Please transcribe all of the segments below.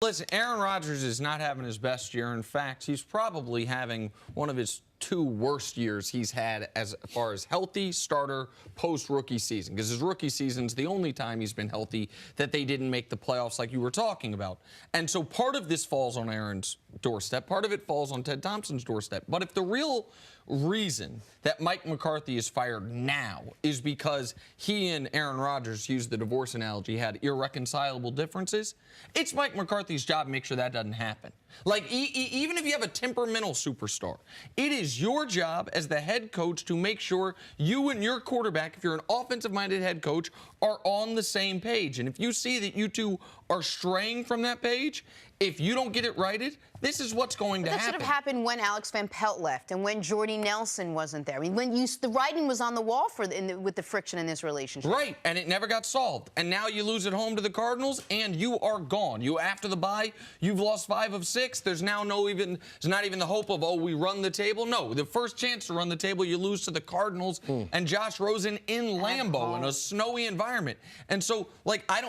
Listen, Aaron Rodgers is not having his best year. In fact, he's probably having one of his two worst years he's had as far as healthy starter post-rookie season, because his rookie season's the only time he's been healthy that they didn't make the playoffs like you were talking about. And so part of this falls on Aaron's doorstep. Part of it falls on Ted Thompson's doorstep. But if the real reason that Mike McCarthy is fired now is because he and Aaron Rodgers, used the divorce analogy, had irreconcilable differences, it's Mike McCarthy's job to make sure that doesn't happen. Like, even if you have a temperamental superstar, it is your job as the head coach to make sure you and your quarterback, if you're an offensive-minded head coach, are on the same page. And if you see that you two are straying from that page, if you don't get it righted, this is what's going to happen. That should have happened when Alex Van Pelt left and when Jordy Nelson wasn't there. I mean, when the writing was on the wall with the friction in this relationship. Right, and it never got solved. And now you lose at home to the Cardinals, and you are gone. You, after the bye, you've lost 5 of 6. There's now there's not even the hope of, oh, we run the table. No, the first chance to run the table, you lose to the Cardinals and Josh Rosen in Lambeau in a snowy environment. And so, like, I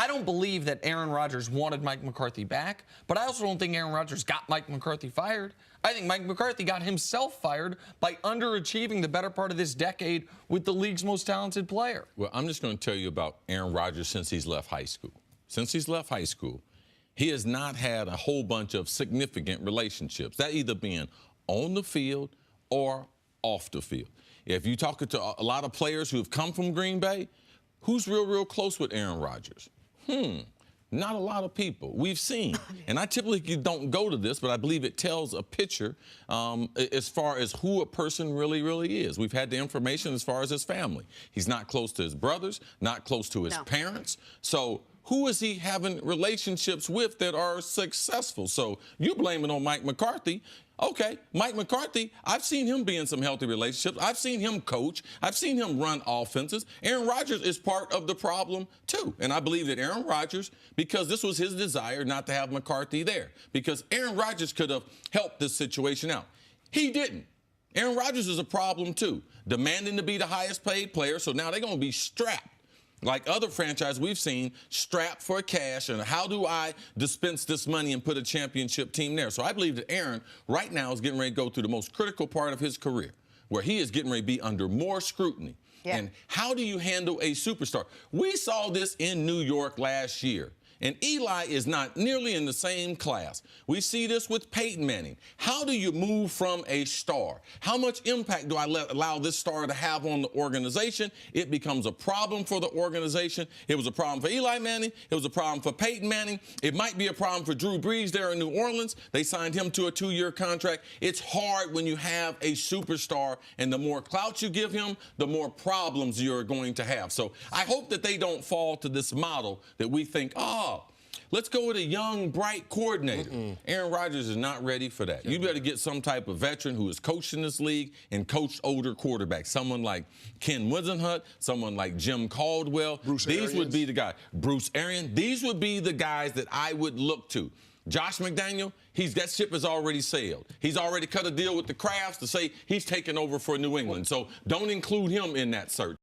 don't believe that Aaron Rodgers wanted Mike McCarthy back, but I also don't think Aaron Rodgers got Mike McCarthy fired. I think Mike McCarthy got himself fired by underachieving the better part of this decade with the league's most talented player. Well, I'm just going to tell you about Aaron Rodgers since he's left high school. Since he's left high school, he has not had a whole bunch of significant relationships, that either being on the field or off the field. If you talk to a lot of players who have come from Green Bay, who's real close with Aaron Rodgers? Not a lot of people. We've seen, and I typically don't go to this, but I believe it tells a picture as far as who a person really is. We've had the information as far as his family. He's not close to his brothers, not close to his parents. So who is he having relationships with that are successful? So you blame it on Mike McCarthy. Okay, Mike McCarthy, I've seen him be in some healthy relationships. I've seen him coach. I've seen him run offenses. Aaron Rodgers is part of the problem, too. And I believe that Aaron Rodgers, because this was his desire not to have McCarthy there, because Aaron Rodgers could have helped this situation out. He didn't. Aaron Rodgers is a problem, too, demanding to be the highest paid player, so now they're going to be strapped. Like other franchises we've seen, strapped for cash, and how do I dispense this money and put a championship team there? So I believe that Aaron right now is getting ready to go through the most critical part of his career, where he is getting ready to be under more scrutiny. And how do you handle a superstar? We saw this in New York last year. And Eli is not nearly in the same class. We see this with Peyton Manning. How do you move from a star? How much impact do I allow this star to have on the organization? It becomes a problem for the organization. It was a problem for Eli Manning. It was a problem for Peyton Manning. It might be a problem for Drew Brees there in New Orleans. They signed him to a 2-year contract. It's hard when you have a superstar, and the more clout you give him, the more problems you're going to have. So I hope that they don't fall to this model that we think, let's go with a young, bright coordinator. Aaron Rodgers is not ready for that. You better get some type of veteran who has coached in this league and coached older quarterbacks. Someone like Ken Wisenhunt, someone like Jim Caldwell. These would be the guys. Bruce Arians. These would be the guys that I would look to. Josh McDaniel, that ship has already sailed. He's already cut a deal with the Crafts to say he's taking over for New England. So don't include him in that search.